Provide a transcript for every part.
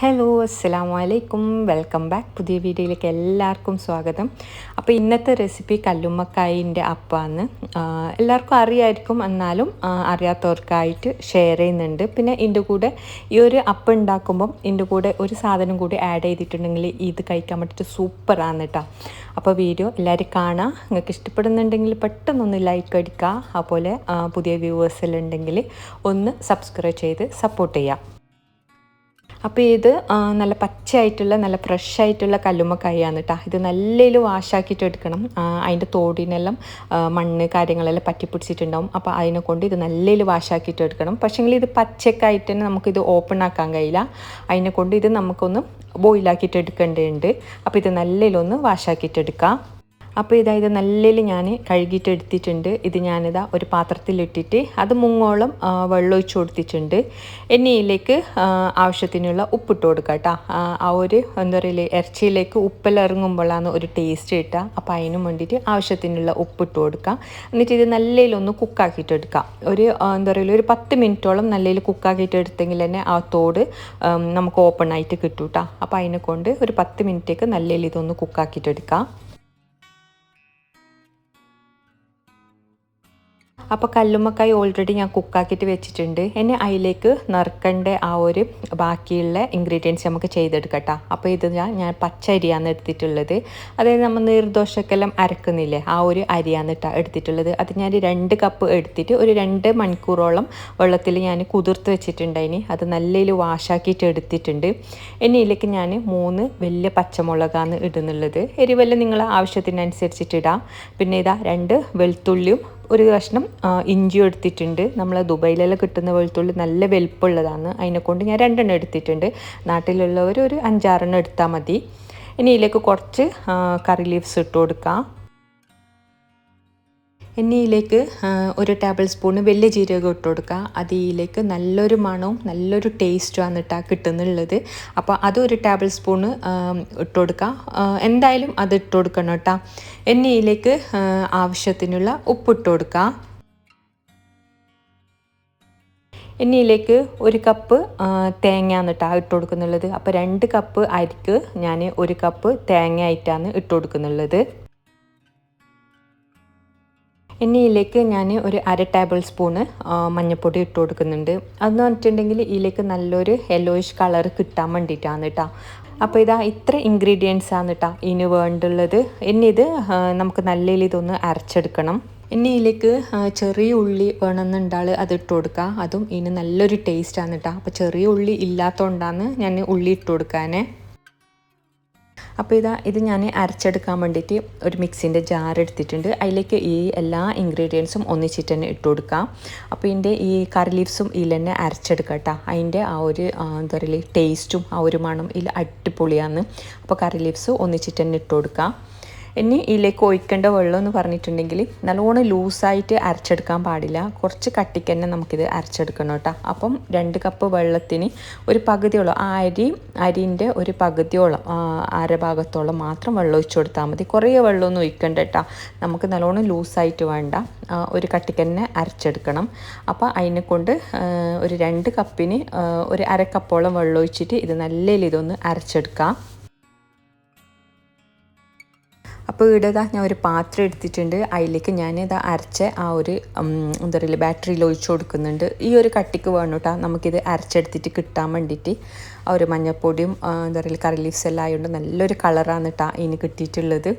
Hello അസ്സലാമു അലൈക്കും, welcome back. പുതിയ വീഡിയോയിലേക്ക് എല്ലാവർക്കും സ്വാഗതം. അപ്പോൾ ഇന്നത്തെ റെസിപ്പി കല്ലുമ്മക്കായിൻ്റെ അപ്പമാണ്. എല്ലാവർക്കും അറിയായിരിക്കും, എന്നാലും അറിയാത്തവർക്കായിട്ട് ഷെയർ ചെയ്യുന്നുണ്ട്. പിന്നെ ഇതിൻ്റെ കൂടെ ഈ ഒരു അപ്പം ഉണ്ടാക്കുമ്പം ഇതിൻ്റെ കൂടെ ഒരു സാധനം കൂടി ആഡ് ചെയ്തിട്ടുണ്ടെങ്കിൽ ഇത് കഴിക്കാൻ വേണ്ടിയിട്ട് സൂപ്പറാണ് കേട്ടോ. അപ്പോൾ വീഡിയോ എല്ലാവരും കാണുക. നിങ്ങൾക്ക് ഇഷ്ടപ്പെടുന്നുണ്ടെങ്കിൽ പെട്ടെന്നൊന്ന് ലൈക്ക് അടിക്കുക. അതുപോലെ പുതിയ വ്യൂവേഴ്സെല്ലാം ഉണ്ടെങ്കിൽ ഒന്ന് സബ്സ്ക്രൈബ് ചെയ്ത് സപ്പോർട്ട് ചെയ്യുക. അപ്പോൾ ഇത് നല്ല പച്ചയായിട്ടുള്ള നല്ല ഫ്രഷ് ആയിട്ടുള്ള കല്ലുമ്മക്കായാണ് കേട്ടോ. ഇത് നല്ലതിൽ വാഷാക്കിയിട്ട് എടുക്കണം. അതിൻ്റെ തോടിനെല്ലാം മണ്ണ് കാര്യങ്ങളെല്ലാം പറ്റിപ്പിടിച്ചിട്ടുണ്ടാവും. അപ്പോൾ അതിനെ കൊണ്ട് ഇത് നല്ലതിൽ വാഷാക്കിയിട്ട് എടുക്കണം. പക്ഷേങ്കിൽ ഇത് പച്ചക്കായിട്ട് തന്നെ നമുക്കിത് ഓപ്പൺ ആക്കാൻ കഴിയില്ല. അതിനെ കൊണ്ട് ഇത് നമുക്കൊന്ന് ബോയിലാക്കിയിട്ട് എടുക്കേണ്ടതുണ്ട്. അപ്പോൾ ഇത് നല്ലതിലൊന്ന് വാഷാക്കിയിട്ട് എടുക്കാം. അപ്പോൾ ഇത് നല്ലതിൽ ഞാൻ കഴുകിയിട്ട് എടുത്തിട്ടുണ്ട്. ഇത് ഞാനിതാ ഒരു പാത്രത്തിലിട്ടിട്ട് അത് മുങ്ങോളം വെള്ളം ഒഴിച്ച് കൊടുത്തിട്ടുണ്ട്. എണ്ണയിലേക്ക് ആവശ്യത്തിനുള്ള ഉപ്പിട്ട് കൊടുക്കുക കേട്ടോ. ആ ഒരു എന്താ പറയുക, ഇറച്ചിയിലേക്ക് ഉപ്പെല്ലാം ഇറങ്ങുമ്പോഴാണ് ഒരു ടേസ്റ്റ് കിട്ടുക. അപ്പോൾ അതിന് വേണ്ടിയിട്ട് ആവശ്യത്തിനുള്ള ഉപ്പിട്ട് കൊടുക്കുക. എന്നിട്ട് ഇത് നല്ലതിലൊന്ന് കുക്കാക്കിയിട്ട് എടുക്കാം. ഒരു എന്താ പറയുക, ഒരു 10 മിനിറ്റോളം നല്ലതിൽ കുക്കാക്കിയിട്ട് എടുത്തെങ്കിൽ തന്നെ ആ തോട് നമുക്ക് ഓപ്പൺ ആയിട്ട് കിട്ടും കേട്ടോ. അപ്പോൾ അതിനെ കൊണ്ട് ഒരു 10 മിനിറ്റേക്ക് നല്ലതിൽ ഇതൊന്ന് കുക്കാക്കിയിട്ട് എടുക്കാം. അപ്പോൾ കല്ലുമ്മക്കായി ഓൾറെഡി ഞാൻ കുക്കാക്കിയിട്ട് വെച്ചിട്ടുണ്ട്. ഇനി അതിലേക്ക് നിറക്കേണ്ട ആ ഒരു ബാക്കിയുള്ള ഇൻഗ്രീഡിയൻസ് നമുക്ക് ചെയ്തെടുക്കട്ടോ. അപ്പോൾ ഇത് ഞാൻ പച്ച അരിയാണ് എടുത്തിട്ടുള്ളത്. അതായത് നമ്മൾ നീർദോശക്കെല്ലാം അരക്കുന്നില്ലേ, ആ ഒരു അരിയാണ് എടുത്തിട്ടുള്ളത്. അത് ഞാൻ 2 കപ്പ് എടുത്തിട്ട് ഒരു 2 മണിക്കൂറോളം വെള്ളത്തിൽ ഞാൻ കുതിർത്ത് വെച്ചിട്ടുണ്ടായിനി. അത് നല്ലതിൽ വാഷാക്കിയിട്ട് എടുത്തിട്ടുണ്ട്. ഇനി ഇതിലേക്ക് ഞാൻ 3 വലിയ പച്ചമുളകാണ് ഇടുന്നുള്ളത്. എരിവെല്ലാം നിങ്ങളെ ആവശ്യത്തിനനുസരിച്ചിട്ട് ഇടാം. പിന്നെ ഇതാ 2 വെളുത്തുള്ളിയും ഒരു കഷ്ണം ഇഞ്ചിയും എടുത്തിട്ടുണ്ട്. നമ്മൾ ദുബൈയിലെല്ലാം കിട്ടുന്ന വെളുത്തുള്ളി നല്ല വലുപ്പമുള്ളതാണ്. അതിനെക്കൊണ്ട് ഞാൻ 2 എണ്ണം എടുത്തിട്ടുണ്ട്. നാട്ടിലുള്ളവർ ഒരു 5-6 എണ്ണം എടുത്താൽ മതി. ഇനി ഇതിലേക്ക് കുറച്ച് കറി ലീവ്സ് ഇട്ട് കൊടുക്കാം. ഇനി ഇതിലേക്ക് ഒരു ടേബിൾ സ്പൂണ് വലിയ ജീരകം ഇട്ട് കൊടുക്കുക. അത് ഇതിലേക്ക് നല്ലൊരു മണവും നല്ലൊരു ടേസ്റ്റുമാണ് കിട്ടുന്നുള്ളത്. അപ്പോൾ അതൊരു ടേബിൾ സ്പൂണ് ഇട്ട് കൊടുക്കുക. എന്തായാലും അത് ഇട്ട് കൊടുക്കണം കേട്ടോ. ഇനി ഇതിലേക്ക് ആവശ്യത്തിനുള്ള ഉപ്പിട്ട് കൊടുക്കുക. ഇനി ഇതിലേക്ക് 1 കപ്പ് തേങ്ങയാണ് കേട്ടോ ഇട്ട് കൊടുക്കുന്നുള്ളത്. അപ്പോൾ 2 കപ്പ് അരിക്ക് ഞാൻ 1 കപ്പ് തേങ്ങ ആയിട്ടാണ് ഇട്ട് കൊടുക്കുന്നുള്ളത്. ഇനി ഇതിലേക്ക് ഞാൻ ഒരു 1/2 ടേബിൾ സ്പൂണ് മഞ്ഞൾപ്പൊടി ഇട്ട് കൊടുക്കുന്നുണ്ട്. അതെന്ന് പറഞ്ഞിട്ടുണ്ടെങ്കിൽ ഇതിലേക്ക് നല്ലൊരു യെല്ലോയിഷ് കളർ കിട്ടാൻ വേണ്ടിയിട്ടാണ് കേട്ടോ. അപ്പോൾ ഇത്ര ഇൻഗ്രീഡിയൻസ് ആണ് കേട്ടോ ഇതിന് വേണ്ടുള്ളത്. ഇനി ഇത് നമുക്ക് നല്ല ഇതൊന്ന് അരച്ചെടുക്കണം. ഇനി ഇതിലേക്ക് ചെറിയ ഉള്ളി വേണമെന്നുണ്ടാൽ അത് ഇട്ട് കൊടുക്കുക. അതും ഇതിന് നല്ലൊരു ടേസ്റ്റാണ് കേട്ടോ. അപ്പോൾ ചെറിയ ഉള്ളി ഇല്ലാത്തതുകൊണ്ടാണ് ഞാൻ ഉള്ളി ഇട്ട് കൊടുക്കാൻ. അപ്പോൾ ഇത് ഞാൻ അരച്ചെടുക്കാൻ വേണ്ടിയിട്ട് ഒരു മിക്സിൻ്റെ ജാർ എടുത്തിട്ടുണ്ട്. അതിലേക്ക് ഈ എല്ലാ ഇൻഗ്രീഡിയൻസും ഒന്നിച്ചിട്ട് തന്നെ ഇട്ട് കൊടുക്കാം. അപ്പോൾ ഇതിൻ്റെ ഈ കറി ലീവ്സും ഇതിൽ തന്നെ അരച്ചെടുക്കാം കേട്ടോ. അതിൻ്റെ ആ ഒരു എന്താ പറയുക, ടേസ്റ്റും ആ ഒരു മണം ഇതിൽ അടിപൊളിയാണ്. അപ്പോൾ കറി ലീവ്സ് ഒന്നിച്ചിട്ട് തന്നെ ഇട്ട് കൊടുക്കാം. ഇനി ഇതിലേക്ക് ഒഴിക്കേണ്ട വെള്ളം എന്ന് പറഞ്ഞിട്ടുണ്ടെങ്കിൽ നല്ലോണം ലൂസായിട്ട് അരച്ചെടുക്കാൻ പാടില്ല. കുറച്ച് കട്ടിക്ക് തന്നെ നമുക്കിത് അരച്ചെടുക്കണം കേട്ടോ. അപ്പം 2 കപ്പ് വെള്ളത്തിന് ഒരു പകുതിയോളം അരിൻ്റെ ഒരു പകുതിയോളം അരഭാഗത്തോളം മാത്രം വെള്ളം ഒഴിച്ചു കൊടുത്താൽ മതി. കുറേ വെള്ളമൊന്നും ഒഴിക്കണ്ട കേട്ടോ. നമുക്ക് നല്ലോണം ലൂസായിട്ട് വേണ്ട, ഒരു കട്ടിക്ക് തന്നെ അരച്ചെടുക്കണം. അപ്പോൾ അതിനെ കൊണ്ട് ഒരു 2 കപ്പിന് ഒരു 1/2 കപ്പോളം വെള്ളം ഒഴിച്ചിട്ട് ഇത് നല്ല ഇതൊന്ന് അരച്ചെടുക്കാം. അപ്പോൾ ഞാൻ ഒരു പാത്രം എടുത്തിട്ടുണ്ട്. അതിലേക്ക് ഞാൻ അരച്ച ആ ഒരു എന്താ പറയുക ബാറ്ററിയിൽ ഒഴിച്ചു കൊടുക്കുന്നുണ്ട്. ഈ ഒരു കട്ടിക്ക് വേണം കേട്ടോ നമുക്കിത് അരച്ചെടുത്തിട്ട് കിട്ടാൻ വേണ്ടിയിട്ട്. ആ ഒരു മഞ്ഞൾപ്പൊടിയും എന്താ പറയുക കറി ലീവ്സ് എല്ലാം ആയതുകൊണ്ട് നല്ലൊരു കളറാണ് കേട്ടോ ഇതിന് കിട്ടിയിട്ടുള്ളത്.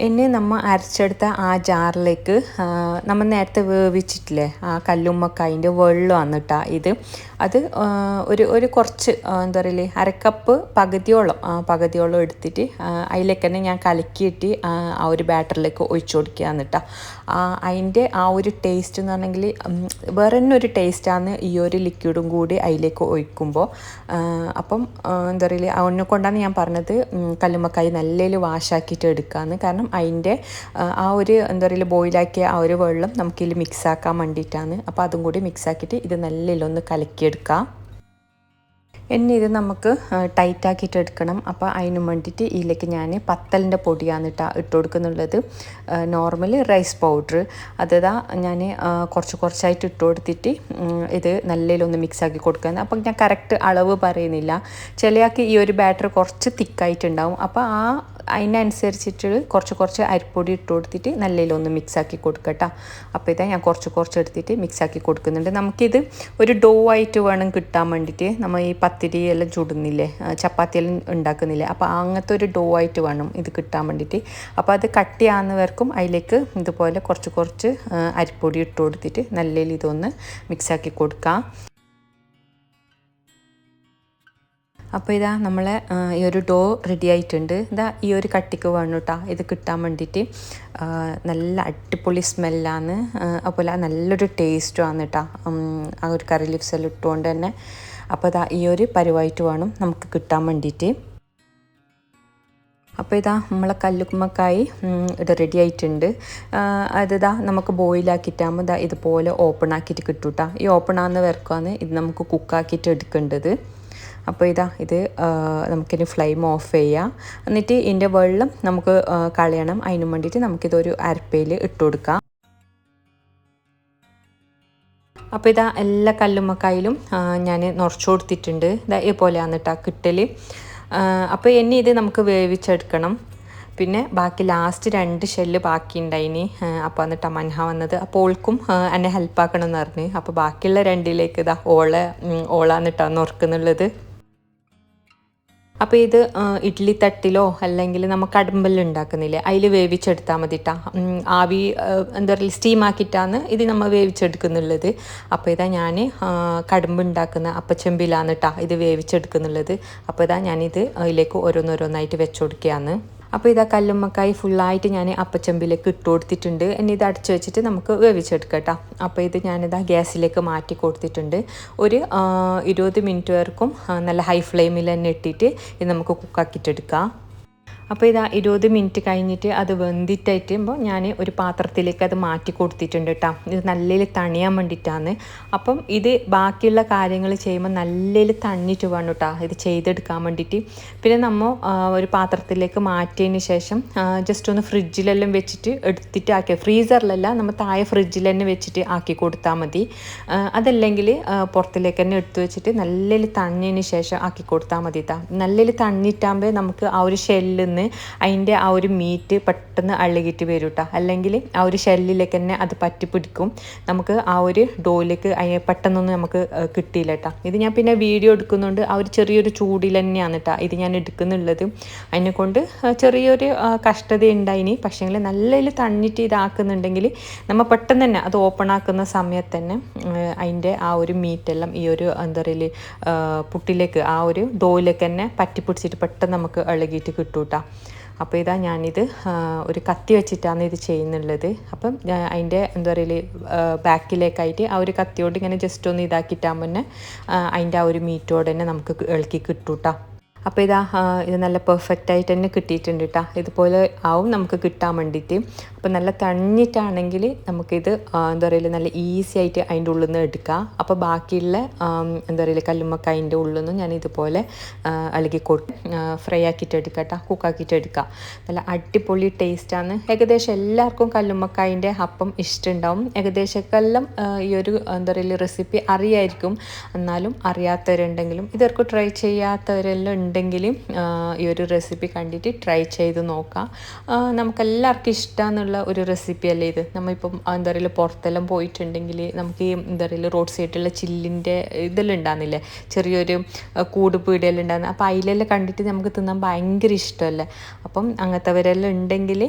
ഇനി നമ്മൾ അരച്ചെടുത്ത ആ ജാറിലേക്ക് നമ്മൾ നേരത്തെ വേവിച്ചിട്ടില്ലേ ആ കല്ലുമ്മക്കായിൻ്റെ വെള്ളമാണ് കേട്ടോ ഇത്. അത് ഒരു കുറച്ച് എന്താ പറയുക 1/2 കപ്പ് പകുതിയോളം എടുത്തിട്ട് അതിലേക്ക് തന്നെ ഞാൻ കലക്കിയിട്ട് ആ ഒരു ബാറ്ററിലേക്ക് ഒഴിച്ചു കൊടുക്കുകയാണ് കേട്ടോ. അതിൻ്റെ ആ ഒരു ടേസ്റ്റ് എന്ന് പറഞ്ഞെങ്കിൽ വേറെ തന്നെ ഒരു ടേസ്റ്റാണ് ഈ ഒരു ലിക്വിഡും കൂടി അതിലേക്ക് ഒഴിക്കുമ്പോൾ. അപ്പം എന്താ പറയുക അതിനെ കൊണ്ടാണ് ഞാൻ പറഞ്ഞത് കല്ലുമ്മക്കായി നല്ലതിൽ വാഷാക്കിയിട്ട് എടുക്കാമെന്ന്. കാരണം അതിൻ്റെ ആ ഒരു എന്താ പറയുക ബോയിലാക്കിയ ആ ഒരു വെള്ളം നമുക്കിതിൽ മിക്സാക്കാൻ വേണ്ടിയിട്ടാണ്. അപ്പോൾ അതും കൂടി മിക്സാക്കിയിട്ട് ഇത് നല്ലതിലൊന്ന് കലക്കിയെടുക്കാം. ഇനി ഇത് നമുക്ക് ടൈറ്റാക്കിയിട്ട് എടുക്കണം. അപ്പോൾ അതിന് വേണ്ടിയിട്ട് ഇതിലേക്ക് ഞാൻ പത്തലിൻ്റെ പൊടിയാണ് ഇട്ട് കൊടുക്കുന്നുള്ളത്. നോർമൽ റൈസ് പൗഡർ അതാ ഞാൻ കുറച്ചായിട്ട് ഇട്ട് കൊടുത്തിട്ട് ഇത് നല്ലതിലൊന്ന് മിക്സാക്കി കൊടുക്കുന്നത്. അപ്പം ഞാൻ കറക്റ്റ് അളവ് പറയുന്നില്ല. ചിലയാൾക്ക് ഈ ഒരു ബാറ്റർ കുറച്ച് തിക്കായിട്ടുണ്ടാവും. അപ്പോൾ അതിനനുസരിച്ചിട്ട് കുറച്ച് അരിപ്പൊടി ഇട്ട് കൊടുത്തിട്ട് നല്ലതിലൊന്ന് മിക്സാക്കി കൊടുക്കട്ടോ. അപ്പോൾ ഇതാ ഞാൻ കുറച്ച് എടുത്തിട്ട് മിക്സാക്കി കൊടുക്കുന്നുണ്ട്. നമുക്കിത് ഒരു ഡോ ആയിട്ട് വേണം കിട്ടാൻ വേണ്ടിയിട്ട്. നമ്മൾ ഈ പത്തിരി എല്ലാം ചുടുന്നില്ലേ, ചപ്പാത്തിയെല്ലാം ഉണ്ടാക്കുന്നില്ലേ, അപ്പോൾ അങ്ങനത്തെ ഒരു ഡോ ആയിട്ട് വേണം ഇത് കിട്ടാൻ വേണ്ടിയിട്ട്. അപ്പോൾ അത് കട്ടിയാകുന്നവർക്കും അതിലേക്ക് ഇതുപോലെ കുറച്ച് അരിപ്പൊടി ഇട്ട് കൊടുത്തിട്ട് നല്ലതിൽ ഇതൊന്ന് മിക്സാക്കി കൊടുക്കാം. അപ്പോൾ ഇതാ നമ്മളെ ഈ ഒരു ഡോ റെഡി ആയിട്ടുണ്ട്. ഇതാ ഈ ഒരു കട്ടിക്ക് വേണം കേട്ടോ ഇത് കിട്ടാൻ വേണ്ടിയിട്ട്. നല്ല അടിപൊളി സ്മെല്ലാണ്, അതുപോലെ നല്ലൊരു ടേസ്റ്റുമാണ് കേട്ടോ ആ ഒരു കറി ലീവ്സ് എല്ലാം ഇട്ടുകൊണ്ട് തന്നെ. അപ്പോൾ ഇതാ ഈ ഒരു പരുവായിട്ട് വേണം നമുക്ക് കിട്ടാൻ വേണ്ടിയിട്ട്. അപ്പോൾ ഇതാ നമ്മളെ കല്ലുമ്മക്കായി ഇത് റെഡി ആയിട്ടുണ്ട്. അതിതാ നമുക്ക് ബോയിലാക്കിയിട്ടാകുമ്പോൾ ഇതാ ഇതുപോലെ ഓപ്പൺ ആക്കിയിട്ട് കിട്ടും കേട്ടോ. ഈ ഓപ്പൺ ആകുന്ന വരക്കാണ് ഇത് നമുക്ക് കുക്കാക്കിയിട്ട് എടുക്കേണ്ടത്. അപ്പോൾ ഇത് നമുക്കിനി ഫ്ലെയിം ഓഫ് ചെയ്യാം. എന്നിട്ട് ഇതിൻ്റെ വെള്ളം നമുക്ക് കളയണം. അതിന് വേണ്ടിയിട്ട് നമുക്കിതൊരു അരപ്പയിൽ ഇട്ട് കൊടുക്കാം. അപ്പോൾ എല്ലാ കല്ലുമ്മക്കായിലും ഞാൻ നിറച്ച് കൊടുത്തിട്ടുണ്ട്. ഇതുപോലെയാണ് കേട്ടോ കിട്ടൽ. അപ്പോൾ ഇനി ഇത് നമുക്ക് വേവിച്ചെടുക്കണം. പിന്നെ ബാക്കി ലാസ്റ്റ് 2 ഷെല്ല് ബാക്കിയുണ്ടായിനി. അപ്പോൾ എന്നിട്ട് മൻഹ വന്നത്. അപ്പോൾ ഓൾക്കും എന്നെ ഹെൽപ്പാക്കണം എന്ന് പറഞ്ഞ്. അപ്പോൾ ബാക്കിയുള്ള 2ലേക്ക് ഓളാന്നിട്ടാണ് നുറുക്കുന്നുള്ളത്. അപ്പോൾ ഇത് ഇഡ്ഡലി തട്ടിലോ അല്ലെങ്കിൽ നമുക്ക് കടുമ്പെല്ലാം ഉണ്ടാക്കുന്നില്ലേ അതിൽ വേവിച്ചെടുത്താൽ മതി കേട്ടോ. ആവി എന്താ പറയുക സ്റ്റീമാക്കിയിട്ടാണ് ഇത് നമ്മൾ വേവിച്ചെടുക്കുന്നുള്ളത്. അപ്പോൾ ഇതാ ഞാൻ കടുമ്പ് ഉണ്ടാക്കുന്ന അപ്പച്ചെമ്പിലാണ് കേട്ടോ ഇത് വേവിച്ചെടുക്കുന്നുള്ളത്. അപ്പോൾ ഇതാ ഞാനിത് അതിലേക്ക് ഓരോന്നോരോന്നായിട്ട് വെച്ച് കൊടുക്കുകയാണ്. അപ്പോൾ ഇതാ കല്ലുമ്മക്കായി ഫുള്ളായിട്ട് ഞാൻ അപ്പച്ചെമ്പിലേക്ക് ഇട്ട് കൊടുത്തിട്ടുണ്ട്. ഇനി ഇത് അടച്ച് വെച്ചിട്ട് നമുക്ക് വേവിച്ചെടുക്കാം കേട്ടോ. അപ്പോൾ ഇത് ഞാനിതാ ഗ്യാസിലേക്ക് മാറ്റി കൊടുത്തിട്ടുണ്ട്. ഒരു 20 മിനിറ്റ് വരെക്കും നല്ല ഹൈ ഫ്ലെയിമിൽ തന്നെ ഇട്ടിട്ട് ഇത് നമുക്ക് കുക്കാക്കിയിട്ടെടുക്കാം. അപ്പോൾ ഇതാ 20 മിനിറ്റ് കഴിഞ്ഞിട്ട് അത് വെന്തിട്ടായിട്ടുമ്പോൾ ഞാൻ ഒരു പാത്രത്തിലേക്ക് അത് മാറ്റി കൊടുത്തിട്ടുണ്ട് കേട്ടോ. ഇത് നല്ലതിൽ തണിയാൻ വേണ്ടിയിട്ടാണ്. അപ്പം ഇത് ബാക്കിയുള്ള കാര്യങ്ങൾ ചെയ്യുമ്പോൾ നല്ലതിൽ തണിഞ്ഞിട്ട് വേണം കേട്ടോ ഇത് ചെയ്തെടുക്കാൻ വേണ്ടിയിട്ട്. പിന്നെ നമ്മൾ ഒരു പാത്രത്തിലേക്ക് മാറ്റിയതിന് ശേഷം ജസ്റ്റ് ഒന്ന് ഫ്രിഡ്ജിലെല്ലാം വെച്ചിട്ട് എടുത്തിട്ട് ആക്കിയ ഫ്രീസറിലല്ല നമ്മൾ താഴെ ഫ്രിഡ്ജിൽ തന്നെ വെച്ചിട്ട് ആക്കി കൊടുത്താൽ മതി. അതല്ലെങ്കിൽ പുറത്തിലേക്ക് തന്നെ എടുത്ത് വെച്ചിട്ട് നല്ലതിൽ തണിഞ്ഞതിന് ശേഷം ആക്കി കൊടുത്താൽ മതി കേട്ടോ. നല്ലതിൽ തണിഞ്ഞിട്ടാകുമ്പോൾ നമുക്ക് ആ ഒരു ഷെല്ലിൽ നിന്ന് അതിൻ്റെ ആ ഒരു മീറ്റ് പെട്ടെന്ന് അഴുകിയിട്ട് വരും കേട്ടോ. അല്ലെങ്കിൽ ആ ഒരു ഷെല്ലിലേക്ക് തന്നെ അത് പറ്റി പിടിക്കും. നമുക്ക് ആ ഒരു ഡോയിലേക്ക് പെട്ടെന്നൊന്നും നമുക്ക് കിട്ടിയില്ല കേട്ടോ. ഇത് ഞാൻ പിന്നെ വീഡിയോ എടുക്കുന്നുണ്ട് ആ ഒരു ചെറിയൊരു ചൂടിൽ തന്നെയാണ് കേട്ടോ ഇത് ഞാൻ എടുക്കുന്നുള്ളത്. അതിനെക്കൊണ്ട് ചെറിയൊരു കഷ്ടത ഉണ്ടായിനി. പക്ഷേങ്കിൽ നല്ലതിൽ തണിഞ്ഞിട്ട് ഇതാക്കുന്നുണ്ടെങ്കിൽ നമ്മൾ പെട്ടെന്ന് തന്നെ അത് ഓപ്പൺ ആക്കുന്ന സമയത്ത് തന്നെ അതിൻ്റെ ആ ഒരു മീറ്റെല്ലാം ഈ ഒരു എന്താ പറയുക പുട്ടിലേക്ക് ആ ഒരു ഡോയിലേക്ക് തന്നെ പറ്റി പിടിച്ചിട്ട് പെട്ടെന്ന് നമുക്ക് ഇളകിയിട്ട് കിട്ടും കേട്ടോ. അപ്പോൾ ഇതാ ഞാനിത് ഒരു കത്തി വെച്ചിട്ടാണ് ഇത് ചെയ്യുന്നുള്ളത്. അപ്പം അതിൻ്റെ എന്താ പറയുക ബാക്കിലേക്കായിട്ട് ആ ഒരു കത്തിയോട് ഇങ്ങനെ ജസ്റ്റ് ഒന്ന് ഇതാക്കിയിട്ടാകുമ്പോൾ തന്നെ അതിൻ്റെ ആ ഒരു മീറ്റോട് തന്നെ നമുക്ക് ഇളക്കി കിട്ടും കേട്ടോ. അപ്പോൾ ഇത് നല്ല പെർഫെക്റ്റ് ആയിട്ട് തന്നെ കിട്ടിയിട്ടുണ്ട് കേട്ടോ. ഇതുപോലെ ആവും നമുക്ക് കിട്ടാൻ വേണ്ടിയിട്ട്. അപ്പോൾ നല്ല തണിഞ്ഞിട്ടാണെങ്കിൽ നമുക്കിത് എന്താ പറയുക നല്ല ഈസി ആയിട്ട് അതിൻ്റെ ഉള്ളിൽ നിന്ന് എടുക്കാം. അപ്പോൾ ബാക്കിയുള്ള എന്താ പറയുക കല്ലുമ്മക്കായിൻ്റെ ഉള്ളിൽ നിന്നും ഞാൻ ഇതുപോലെ ഇളകി ഫ്രൈ ആക്കിയിട്ട് എടുക്കാം കേട്ടോ, കുക്കാക്കിയിട്ട് എടുക്കാം. നല്ല അടിപൊളി ടേസ്റ്റാണ്. ഏകദേശം എല്ലാവർക്കും കല്ലുമ്മക്കായിൻ്റെ അപ്പം ഇഷ്ടമുണ്ടാവും. ഏകദേശമെല്ലാം ഈ ഒരു എന്താ പറയുക റെസിപ്പി അറിയായിരിക്കും. എന്നാലും അറിയാത്തവരുണ്ടെങ്കിലും ഇതൊക്കെ ട്രൈ ചെയ്യാത്തവരെല്ലാം ഉണ്ടെങ്കിലും ഈ ഒരു റെസിപ്പി കണ്ടിട്ട് ട്രൈ ചെയ്ത് നോക്കാം. നമുക്കെല്ലാവർക്കും ഇഷ്ടമെന്നുള്ള ഒരു റെസിപ്പി അല്ലേ ഇത്. നമ്മളിപ്പം എന്താ പറയുക പുറത്തെല്ലാം പോയിട്ടുണ്ടെങ്കിൽ നമുക്ക് ഈ എന്താ പറയുക റോഡ് സൈഡിലുള്ള ചില്ലിൻ്റെ ഇതെല്ലാം ഉണ്ടാകുന്നില്ലേ, ചെറിയൊരു കൂട് പീടിയെല്ലാം ഉണ്ടാകുന്നത്. അപ്പോൾ അതിലെല്ലാം കണ്ടിട്ട് നമുക്ക് തിന്നാൻ ഭയങ്കര ഇഷ്ടമല്ലേ. അപ്പം അങ്ങനത്തെവരെല്ലാം ഉണ്ടെങ്കിൽ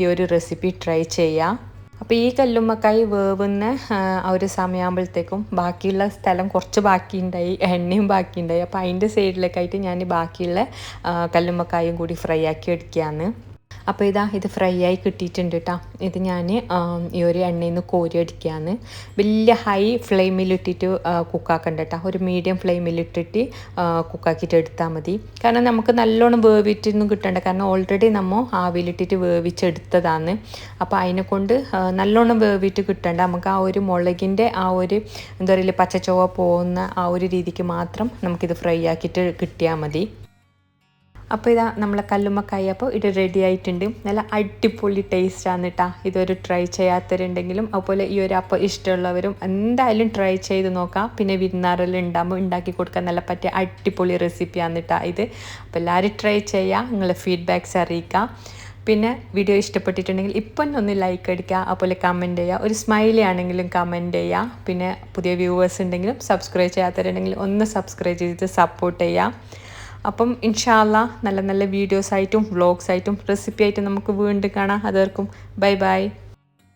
ഈ ഒരു റെസിപ്പി ട്രൈ ചെയ്യാം. അപ്പോൾ ഈ കല്ലുമ്മക്കായി വേവുന്ന ആ ഒരു സമയമാകുമ്പോഴത്തേക്കും ബാക്കിയുള്ള സ്ഥലം കുറച്ച് ബാക്കിയുണ്ടായി, എണ്ണയും ബാക്കിയുണ്ടായി. അപ്പോൾ അതിൻ്റെ സൈഡിലേക്കായിട്ട് ഞാൻ ബാക്കിയുള്ള കല്ലുമ്മക്കായും കൂടി ഫ്രൈ ആക്കി എടുക്കുകയാണ്. അപ്പോൾ ഇത് ഫ്രൈ ആയി കിട്ടിയിട്ടുണ്ട് കേട്ടോ. ഇത് ഞാൻ ഈ ഒരു എണ്ണയിൽ നിന്ന് കോരി അടിക്കുകയാണ്. വലിയ ഹൈ ഫ്ലെയിമിലിട്ടിട്ട് കുക്കാക്കണ്ട കേട്ടോ. ഒരു മീഡിയം ഫ്ലെയിമിലിട്ടിട്ട് കുക്കാക്കിയിട്ട് എടുത്താൽ മതി. കാരണം നമുക്ക് നല്ലോണം വേവിട്ടൊന്നും കിട്ടണ്ട. കാരണം ഓൾറെഡി നമ്മൾ ആവിയിലിട്ടിട്ട് വേവിച്ചെടുത്തതാണ്. അപ്പോൾ അതിനെക്കൊണ്ട് നല്ലോണം വേവിയിട്ട് കിട്ടണ്ട. നമുക്ക് ആ ഒരു മുളകിൻ്റെ ആ ഒരു എന്താ പറയുക പച്ചച്ചോവ പോകുന്ന ആ ഒരു രീതിക്ക് മാത്രം നമുക്കിത് ഫ്രൈ ആക്കിയിട്ട് കിട്ടിയാൽ മതി. അപ്പോൾ നമ്മളെ കല്ലുമ്മക്കായ അപ്പോൾ ഇത് റെഡി ആയിട്ടുണ്ട്. നല്ല അടിപൊളി ടേസ്റ്റാണ് കേട്ടോ. ഇതൊരു ട്രൈ ചെയ്യാത്തവരുണ്ടെങ്കിലും അതുപോലെ ഈ ഒരു അപ്പം ഇഷ്ടമുള്ളവരും എന്തായാലും ട്രൈ ചെയ്ത് നോക്കാം. പിന്നെ വിരുന്നാറെല്ലാം ഉണ്ടാകുമ്പോൾ ഉണ്ടാക്കി കൊടുക്കാൻ നല്ല പറ്റിയ അടിപൊളി റെസിപ്പിയാണ് കേട്ടോ ഇത്. അപ്പോൾ എല്ലാവരും ട്രൈ ചെയ്യുക, നിങ്ങളുടെ ഫീഡ്ബാക്ക്സ് അറിയിക്കാം. പിന്നെ വീഡിയോ ഇഷ്ടപ്പെട്ടിട്ടുണ്ടെങ്കിൽ ഇപ്പം ഒന്ന് ലൈക്ക് അടിക്കുക, അതുപോലെ കമൻറ്റ് ചെയ്യുക. ഒരു സ്മൈലി ആണെങ്കിലും കമൻറ്റ് ചെയ്യുക. പിന്നെ പുതിയ വ്യൂവേഴ്സ് ഉണ്ടെങ്കിലും സബ്സ്ക്രൈബ് ചെയ്യാത്തവരുണ്ടെങ്കിൽ ഒന്ന് സബ്സ്ക്രൈബ് ചെയ്തിട്ട് സപ്പോർട്ട് ചെയ്യുക. അപ്പം ഇൻഷാ അല്ലാഹ് നല്ല നല്ല വീഡിയോസായിട്ടും വ്ളോഗ്സായിട്ടും റെസിപ്പി ആയിട്ടും നമുക്ക് വീണ്ടും കാണാം. അതുവരെക്കും ബൈ ബൈ.